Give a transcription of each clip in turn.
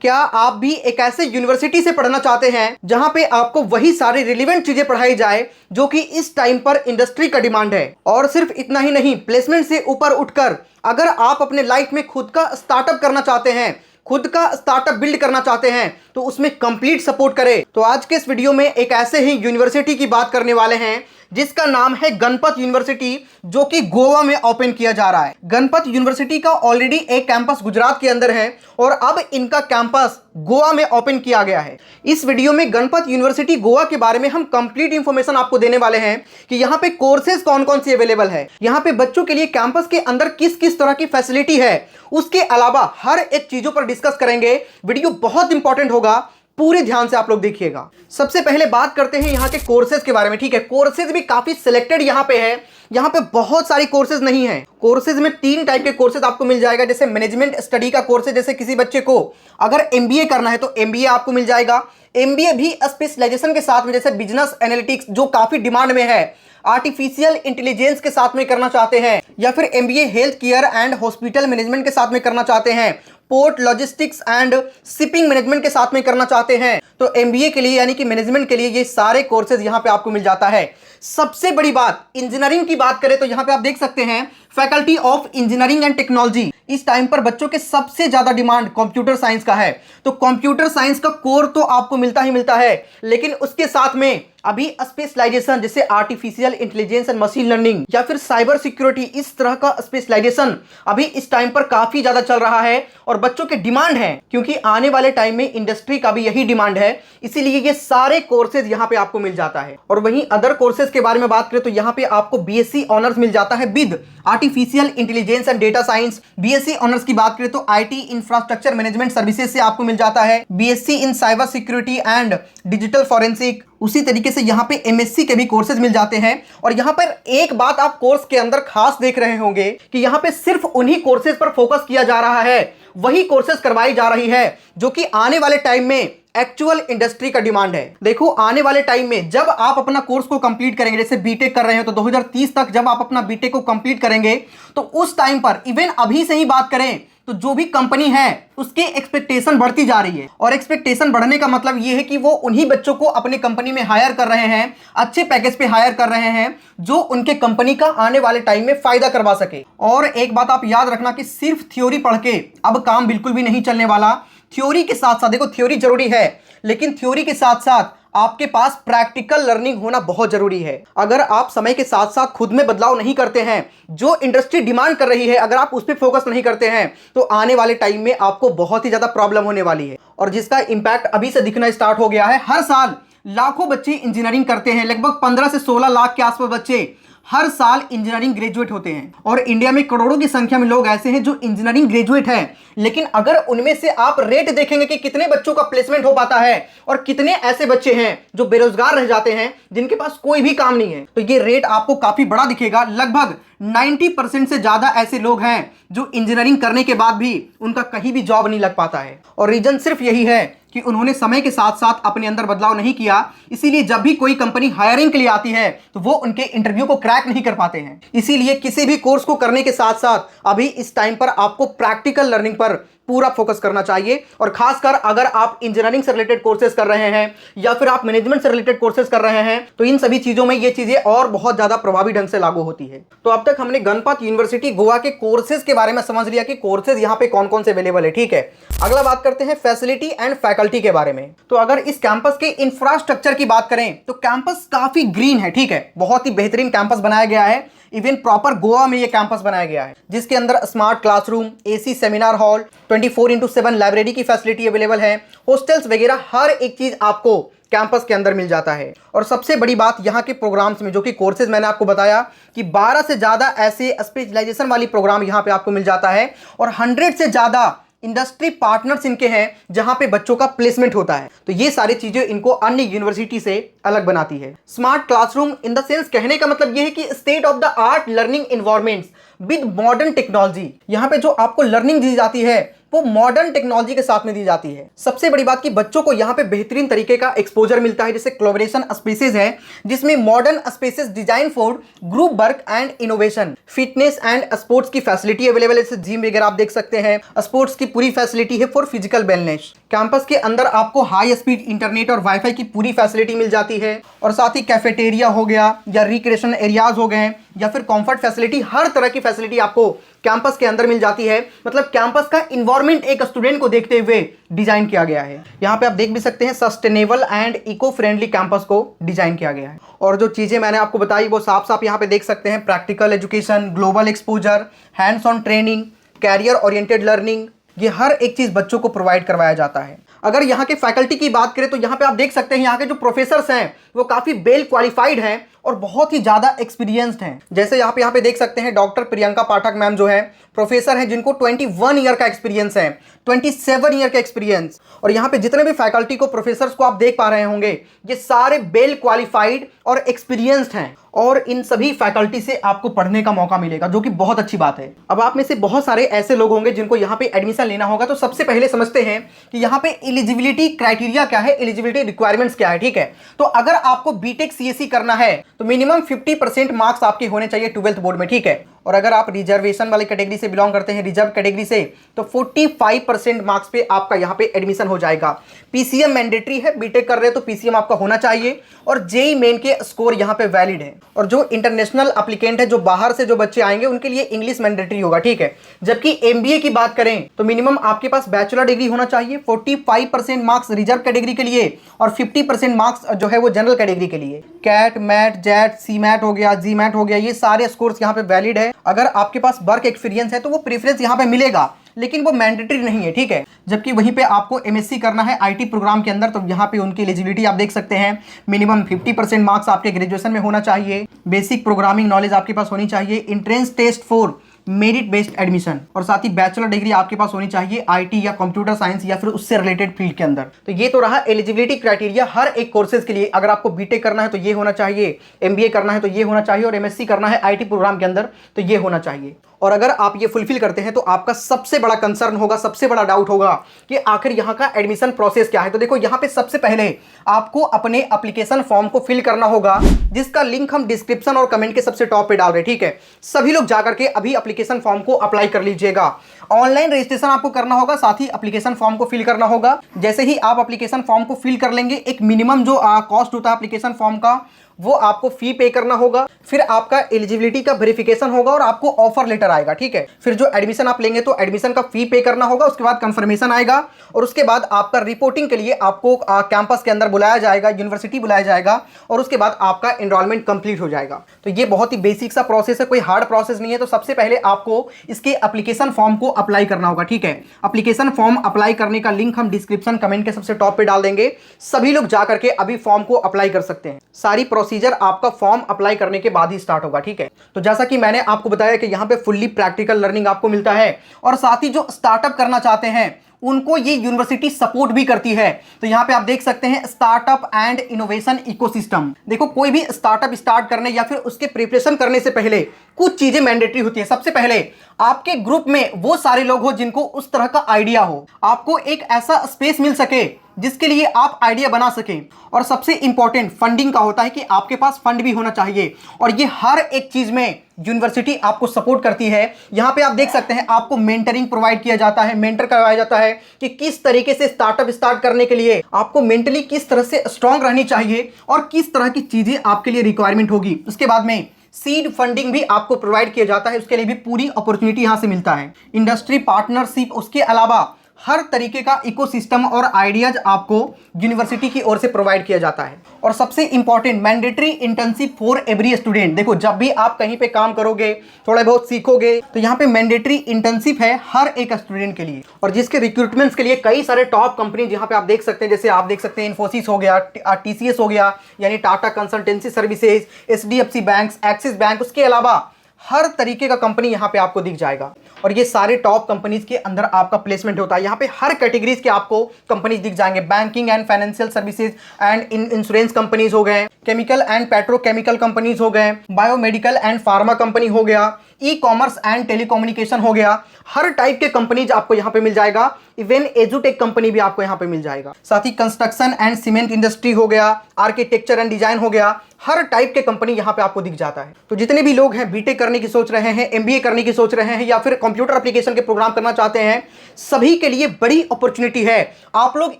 क्या आप भी एक ऐसे यूनिवर्सिटी से पढ़ना चाहते हैं जहां पे आपको वही सारी रिलेवेंट चीजें पढ़ाई जाए जो कि इस टाइम पर इंडस्ट्री का डिमांड है? और सिर्फ इतना ही नहीं, प्लेसमेंट से ऊपर उठकर अगर आप अपने लाइफ में खुद का स्टार्टअप करना चाहते हैं, खुद का स्टार्टअप बिल्ड करना चाहते हैं, तो उसमें कंप्लीट सपोर्ट करें। तो आज के इस वीडियो में एक ऐसे ही यूनिवर्सिटी की बात करने वाले हैं जिसका नाम है गणपत यूनिवर्सिटी, जो कि गोवा में ओपन किया जा रहा है। गणपत यूनिवर्सिटी का ऑलरेडी एक कैंपस गुजरात के अंदर है और अब इनका कैंपस गोवा में ओपन किया गया है। इस वीडियो में गणपत यूनिवर्सिटी गोवा के बारे में हम कंप्लीट इंफॉर्मेशन आपको देने वाले हैं कि यहाँ पे कोर्सेज कौन कौन सी अवेलेबल है, यहाँ पे बच्चों के लिए कैंपस के अंदर किस किस तरह की फैसिलिटी है, उसके अलावा हर एक चीजों पर डिस्कस करेंगे। वीडियो बहुत इंपॉर्टेंट होगा, पूरे ध्यान से आप लोग देखिएगा। सबसे पहले बात करते हैं यहाँ के कोर्सेज के बारे में, ठीक है। कोर्सेज भी काफी सिलेक्टेड यहाँ पे है, यहाँ पे बहुत सारी कोर्सेज नहीं है। कोर्सेज में 3 टाइप के कोर्सेज आपको मिल जाएगा। जैसे मैनेजमेंट स्टडी का कोर्स है, जैसे किसी बच्चे को अगर एमबीए करना है तो एमबीए आपको मिल जाएगा। एमबीए भी स्पेशलाइजेशन के साथ में, जैसे बिजनेस एनालिटिक्स जो काफी डिमांड में है, आर्टिफिशियल इंटेलिजेंस के साथ में करना चाहते हैं, या फिर MBA health care and hospital management के साथ में करना चाहते हैं, port logistics and shipping management के साथ में करना चाहते हैं, तो एमबीए के लिए यानी कि मैनेजमेंट के लिए ये सारे कोर्सेज यहां पे आपको मिल जाता है। सबसे बड़ी बात, इंजीनियरिंग की बात करें तो यहां पे आप देख सकते हैं faculty of engineering and technology. इस टाइम पर बच्चों के सबसे ज्यादा डिमांड कंप्यूटर साइंस का है, तो कंप्यूटर साइंस का कोर तो आपको मिलता ही मिलता है, लेकिन उसके साथ में अभी स्पेशलाइजेशन जैसे artificial intelligence and machine learning या फिर साइबर सिक्योरिटी, इस तरह का स्पेशलाइजेशन अभी इस टाइम पर काफी ज्यादा चल रहा है और बच्चों के डिमांड है, क्योंकि आने वाले टाइम में इंडस्ट्री का भी यही डिमांड है। इसीलिए ये सारे कोर्सेज यहाँ पे आपको मिल जाता है। और वहीं अदर कोर्सेज के बारे में बात करें तो यहाँ पे आपको बीएससी ऑनर्स मिल जाता है with artificial intelligence and data science. BSc honours की बात करें तो आईटी इंफ्रास्ट्रक्चर मैनेजमेंट सर्विसेज से आपको मिल जाता है। BSc in cyber security and digital forensic, उसी तरीके से यहाँ पे एमएससी के भी कोर्सेज मिल जाते हैं। और यहाँ पर एक बात आप कोर्स के अंदर खास देख रहे होंगे कि यहाँ पे सिर्फ उन्हीं कोर्सेज पर फोकस किया जा रहा है, वही कोर्सेज करवाई जा रही है जो कि आने वाले टाइम में एक्चुअल इंडस्ट्री का डिमांड है। देखो, आने वाले टाइम में जब आप अपना कोर्स को कंप्लीट करेंगे, जैसे बीटेक कर रहे हैं तो 2030 तक जब आप अपना बीटेक को कंप्लीट करेंगे, तो उस टाइम पर इवन अभी से ही बात करें तो जो भी कंपनी है उसके एक्सपेक्टेशन बढ़ती जा रही है। और एक्सपेक्टेशन बढ़ने का मतलब यह है कि वो उन्हीं बच्चों को अपने कंपनी में हायर कर रहे हैं, अच्छे पैकेज पे हायर कर रहे हैं, जो उनके कंपनी का आने वाले टाइम में फायदा करवा सके। और एक बात आप याद रखना कि सिर्फ थ्योरी पढ़ के अब काम बिल्कुल भी नहीं चलने वाला। थ्योरी के साथ साथ, देखो थ्योरी जरूरी है, लेकिन थ्योरी के साथ साथ आपके पास प्रैक्टिकल लर्निंग होना बहुत जरूरी है। अगर आप समय के साथ साथ खुद में बदलाव नहीं करते हैं, जो इंडस्ट्री डिमांड कर रही है, अगर आप उस पर फोकस नहीं करते हैं, तो आने वाले टाइम में आपको बहुत ही ज्यादा प्रॉब्लम होने वाली है। और जिसका इंपैक्ट अभी से दिखना स्टार्ट हो गया है। हर साल लाखों बच्चे इंजीनियरिंग करते हैं, लगभग 15 से 16 लाख के आसपास बच्चे हर साल इंजीनियरिंग ग्रेजुएट होते हैं। और इंडिया में करोड़ों की संख्या में लोग ऐसे हैं जो इंजीनियरिंग ग्रेजुएट हैं, लेकिन अगर उनमें से आप रेट देखेंगे कि कितने बच्चों का प्लेसमेंट हो पाता है और कितने ऐसे बच्चे हैं जो बेरोजगार रह जाते हैं, जिनके पास कोई भी काम नहीं है, तो ये रेट आपको काफी बड़ा दिखेगा। लगभग 90% से ज्यादा ऐसे लोग हैं जो इंजीनियरिंग करने के बाद भी उनका कहीं भी जॉब नहीं लग पाता है। और रीजन सिर्फ यही है कि उन्होंने समय के साथ साथ अपने अंदर बदलाव नहीं किया। इसीलिए जब भी कोई कंपनी हायरिंग के लिए आती है तो वो उनके इंटरव्यू को क्रैक नहीं कर पाते हैं। इसीलिए किसी भी कोर्स को करने के साथ साथ अभी इस टाइम पर आपको प्रैक्टिकल लर्निंग पर पूरा फोकस करना चाहिए। और खासकर अगर आप इंजीनियरिंग से रिलेटेड कोर्सेज कर रहे हैं या फिर आप मैनेजमेंट से रिलेटेड कोर्सेज कर रहे हैं, तो इन सभी चीजों में ये चीजें और बहुत ज्यादा प्रभावी ढंग से लागू होती है। तो अब तक हमने गणपत यूनिवर्सिटी गोवा के कोर्सेज के बारे में समझ लिया कि कोर्सेज यहाँ पे कौन कौन से अवेलेबल है, ठीक है। अगला बात करते हैं फैसिलिटी एंड फैकल्टी के बारे में। तो अगर इस कैंपस के इंफ्रास्ट्रक्चर की बात करें तो कैंपस काफी ग्रीन है, ठीक है। बहुत ही बेहतरीन कैंपस बनाया गया है। इवन प्रॉपर गोवा में ये कैंपस बनाया गया है, जिसके अंदर smart classroom, AC seminar hall, 24/7 library की फैसिलिटी अवेलेबल है, हॉस्टल्स वगैरह हर एक चीज आपको कैंपस के अंदर मिल जाता है। और सबसे बड़ी बात यहाँ के प्रोग्राम्स में, जो कि कोर्सेज मैंने आपको बताया कि 12 से ज्यादा ऐसे स्पेशलाइजेशन वाली प्रोग्राम यहाँ पे आपको मिल जाता है और 100 से ज्यादा इंडस्ट्री पार्टनर्स इनके हैं जहां पे बच्चों का प्लेसमेंट होता है। तो ये सारी चीजें इनको अन्य यूनिवर्सिटी से अलग बनाती है। Smart classroom in the sense, कहने का मतलब ये है कि state of the art learning environments with modern technology. यहाँ पे जो आपको लर्निंग दी जाती है वो मॉडर्न टेक्नोलॉजी के साथ में दी जाती है। सबसे बड़ी बात कि बच्चों को यहाँ पे बेहतरीन तरीके का एक्सपोजर मिलता है, जैसे कोलैबोरेशन स्पेसेस है जिसमें modern spaces design for group work and innovation, fitness and sports की फैसिलिटी अवेलेबल है, जैसे जिम वगैरह आप देख सकते हैं, स्पोर्ट्स की पूरी फैसिलिटी है फॉर फिजिकल वेलनेस। कैंपस के अंदर आपको हाई स्पीड इंटरनेट और वाईफाई की पूरी फैसिलिटी मिल जाती है, और साथ ही कैफेटेरिया हो गया या रिक्रिएशन एरियाज हो गए या फिर कंफर्ट फैसिलिटी, हर तरह की फैसिलिटी आपको कैंपस के अंदर मिल जाती है। मतलब कैंपस का इन्वायरमेंट एक स्टूडेंट को देखते हुए डिजाइन किया गया है। यहाँ पे आप देख भी सकते हैं sustainable and eco friendly campus को डिजाइन किया गया है। और जो चीजें मैंने आपको बताई वो साफ साफ यहाँ पे देख सकते हैं, practical education, global exposure, hands on training, career oriented learning, ये हर एक चीज बच्चों को प्रोवाइड करवाया जाता है। अगर यहाँ के फैकल्टी की बात करें तो यहाँ पे आप देख सकते हैं यहाँ के जो प्रोफेसर्स हैं वो काफी वेल क्वालिफाइड हैं और बहुत ही ज्यादा एक्सपीरियंस्ड हैं। जैसे यहाँ पे देख सकते हैं डॉक्टर प्रियंका पाठक मैम जो है प्रोफेसर हैं जिनको 21 ईयर का एक्सपीरियंस है, 27 ईयर का एक्सपीरियंस। और यहाँ पे जितने भी फैकल्टी को, प्रोफेसर्स को आप देख पा रहे होंगे, ये सारे वेल क्वालिफाइड और एक्सपीरियंस्ड हैं और इन सभी फैकल्टी से आपको पढ़ने का मौका मिलेगा, जो कि बहुत अच्छी बात है। अब आप में से बहुत सारे ऐसे लोग होंगे जिनको यहाँ पे एडमिशन लेना होगा, तो सबसे पहले समझते हैं कि यहाँ पे एलिजिबिलिटी क्राइटेरिया क्या है, एलिजिबिलिटी रिक्वायरमेंट्स क्या है। ठीक है, तो अगर आपको बीटेक सीएससी करना है तो मिनिमम 50% मार्क्स आपके होने चाहिए 12th बोर्ड में। ठीक है, और अगर आप रिजर्वेशन वाली कैटेगरी से बिलोंग करते हैं, रिजर्व कैटेगरी से, तो 45% मार्क्स पे आपका यहाँ पे एडमिशन हो जाएगा। पीसीएम मैंडेटरी है, बीटेक कर रहे हो तो पीसीएम आपका होना चाहिए, और जेई मेन के स्कोर यहाँ पे वैलिड है। और जो इंटरनेशनल एप्लीकेंट है, जो बाहर से जो बच्चे आएंगे, उनके लिए इंग्लिश मैंडेटरी होगा। ठीक है, जबकि एमबीए की बात करें तो मिनिमम आपके पास बैचलर डिग्री होना चाहिए, 45% मार्क्स रिजर्व कैटेगरी के लिए और 50% मार्क्स जो है वो जनरल कैटेगरी के लिए। कैट, मैट, जेट, सी मैट हो गया, जी मैट हो गया, ये सारे स्कोर्स यहाँ पे वैलिड है। अगर आपके पास वर्क एक्सपीरियंस है तो वो प्रेफरेंस यहाँ पे मिलेगा, लेकिन वो मैंडेटरी नहीं है। ठीक है, जबकि वहीं पे आपको एमएससी करना है आईटी प्रोग्राम के अंदर, तो यहाँ पे उनकी एलिजिबिलिटी आप देख सकते हैं, मिनिमम 50% मार्क्स आपके ग्रेजुएशन में होना चाहिए, बेसिक प्रोग्रामिंग नॉलेज आपके पास होनी चाहिए, entrance test for merit based admission, और साथ ही बैचलर डिग्री आपके पास होनी चाहिए आईटी या कंप्यूटर साइंस या फिर उससे रिलेटेड फील्ड के अंदर। तो ये तो रहा एलिजिबिलिटी क्राइटेरिया हर एक कोर्सेज के लिए। अगर आपको बीटेक करना है तो ये होना चाहिए, एमबीए करना है तो ये होना चाहिए, और एमएससी करना है आईटी प्रोग्राम के अंदर तो ये होना चाहिए। और अगर आप ये फुलफिल करते हैं तो आपका सबसे बड़ा कंसर्न होगा, सबसे बड़ा डाउट होगा कि आखिर यहाँ का एडमिशन प्रोसेस क्या है। तो देखो, यहाँ पे सबसे पहले आपको अपने एप्लीकेशन फॉर्म को फिल करना होगा, जिसका लिंक हम डिस्क्रिप्शन और कमेंट के सबसे टॉप पे डाल रहे हैं। ठीक है, सभी लोग जाकर के अभी एप्लीकेशन फॉर्म को अप्लाई कर लीजिएगा। ऑनलाइन रजिस्ट्रेशन आपको करना होगा, साथ ही एप्लीकेशन फॉर्म को फिल करना होगा। जैसे ही आप एप्लीकेशन फॉर्म को फिल कर लेंगे, एक मिनिमम जो कॉस्ट होता है एप्लीकेशन फॉर्म का, वो आपको फी पे करना होगा। फिर आपका एलिजिबिलिटी का वेरिफिकेशन होगा और आपको ऑफर लेटर आएगा। ठीक है, फिर जो एडमिशन आप लेंगे तो एडमिशन का फी पे करना होगा, उसके बाद कंफर्मेशन आएगा, और उसके बाद आपका रिपोर्टिंग के लिए आपको कैंपस के अंदर बुलाया जाएगा, यूनिवर्सिटी बुलाया जाएगा, और उसके बाद आपका एनरोलमेंट कंप्लीट हो जाएगा। तो ये बहुत ही बेसिक सा प्रोसेस है, कोई हार्ड प्रोसेस नहीं है। तो सबसे पहले आपको इसके एप्लीकेशन फॉर्म को अप्लाई करना होगा। ठीक है, एप्लीकेशन फॉर्म अप्लाई करने का लिंक हम डिस्क्रिप्शन कमेंट के सबसे टॉप पे डाल देंगे, सभी लोग जाकर के अभी फॉर्म को अप्लाई कर सकते हैं। सारी प्रोसीजर आपका फॉर्म अप्लाई करने के बाद ही स्टार्ट होगा। ठीक है, तो जैसा कि मैंने आपको बताया कि यहाँ पे फुल्ली प्रैक्टिकल लर्निंग आपको मिलता है, और साथ ही जो स्टार्टअप करना चाहते हैं उनको ये यूनिवर्सिटी सपोर्ट भी करती है। तो यहाँ पे आप देख सकते हैं स्टार्टअप एंड इनोवेशन इकोसिस्टम। देखो, कोई भी स्टार्टअप स्टार्ट करने या फिर उसके प्रिपरेशन करने से पहले कुछ चीजें मैंडेटरी होती है। सबसे पहले आपके ग्रुप में वो सारे लोग हो जिनको उस तरह का आइडिया हो, आपको एक ऐसा स्पेस मिल सके जिसके लिए आप आइडिया बना सकें, और सबसे इंपॉर्टेंट फंडिंग का होता है कि आपके पास फंड भी होना चाहिए, और ये हर एक चीज में यूनिवर्सिटी आपको सपोर्ट करती है। यहाँ पे आप देख सकते हैं आपको मेंटरिंग प्रोवाइड किया जाता है, मेंटर करवाया जाता है कि किस तरीके से स्टार्टअप स्टार्ट करने के लिए आपको मेंटली किस तरह से स्ट्रांग रहनी चाहिए और किस तरह की चीजें आपके लिए रिक्वायरमेंट होगी। उसके बाद में सीड फंडिंग भी आपको प्रोवाइड किया जाता है, उसके लिए भी पूरी अपॉर्चुनिटी यहां से मिलता है। इंडस्ट्री पार्टनरशिप, उसके अलावा हर तरीके का इकोसिस्टम और आइडियाज आपको यूनिवर्सिटी की ओर से प्रोवाइड किया जाता है। और सबसे important, mandatory internship for every student. देखो, जब भी आप कहीं पे काम करोगे, थोड़ा बहुत सीखोगे, तो यहाँ पे मैंडेटरी इंटर्नशिप है हर एक स्टूडेंट के लिए, और जिसके रिक्रूटमेंट्स के लिए कई सारे टॉप कंपनी यहाँ पे आप देख सकते हैं। जैसे आप देख सकते हैं इन्फोसिस हो गया, टीसीएस हो गया यानी Tata consultancy services, HDFC bank, axis bank, उसके अलावा हर तरीके का कंपनी यहाँ पे आपको दिख जाएगा, और ये सारे टॉप कंपनीज के अंदर आपका प्लेसमेंट होता है। यहाँ पे हर कैटेगरीज के आपको कंपनीज दिख जाएंगे। Banking and financial services and insurance companies हो गए, केमिकल एंड पेट्रोकेमिकल कंपनीज हो गए, बायोमेडिकल एंड फार्मा कंपनी हो गया, ई कॉमर्स एंड टेलीकम्युनिकेशन हो गया, हर टाइप के कंपनीज आपको यहाँ पे मिल जाएगा। इवन एजुटेक कंपनी भी आपको यहाँ पे मिल जाएगा। साथ ही कंस्ट्रक्शन एंड सीमेंट इंडस्ट्री हो गया, आर्किटेक्चर एंड डिजाइन हो गया, हर टाइप के कंपनी यहाँ पे आपको दिख जाता है। तो जितने भी लोग हैं बीटेक करने की सोच रहे हैं, एमबीए करने की सोच रहे हैं, या फिर कंप्यूटर एप्लीकेशन के प्रोग्राम करना चाहते हैं, सभी के लिए बड़ी अपॉर्चुनिटी है। आप लोग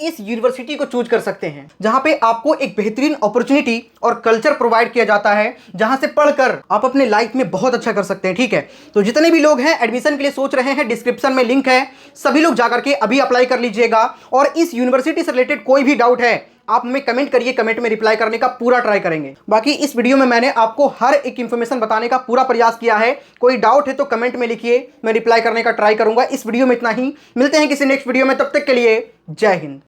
इस यूनिवर्सिटी को चूज कर सकते हैं जहां पे आपको एक बेहतरीन अपॉर्चुनिटी और कल्चर प्रोवाइड किया जाता है, जहां से पढ़कर आप अपने लाइफ में बहुत अच्छा कर सकते हैं। ठीक है, तो जितने भी लोग हैं एडमिशन के लिए सोच रहे हैं, डिस्क्रिप्शन में लिंक है, सभी लोग जाकर के अभी अप्लाई कर लीजिएगा। और इस यूनिवर्सिटी से रिलेटेड कोई भी डाउट है आप हमें कमेंट करिए, कमेंट में रिप्लाई करने का पूरा ट्राई करेंगे। बाकी इस वीडियो में मैंने आपको हर एक इंफॉर्मेशन बताने का पूरा प्रयास किया है। कोई डाउट है तो कमेंट में लिखिए, मैं रिप्लाई करने का ट्राई करूंगा। इस वीडियो में इतना ही, मिलते हैं किसी नेक्स्ट वीडियो में, तब तक के लिए जय हिंद।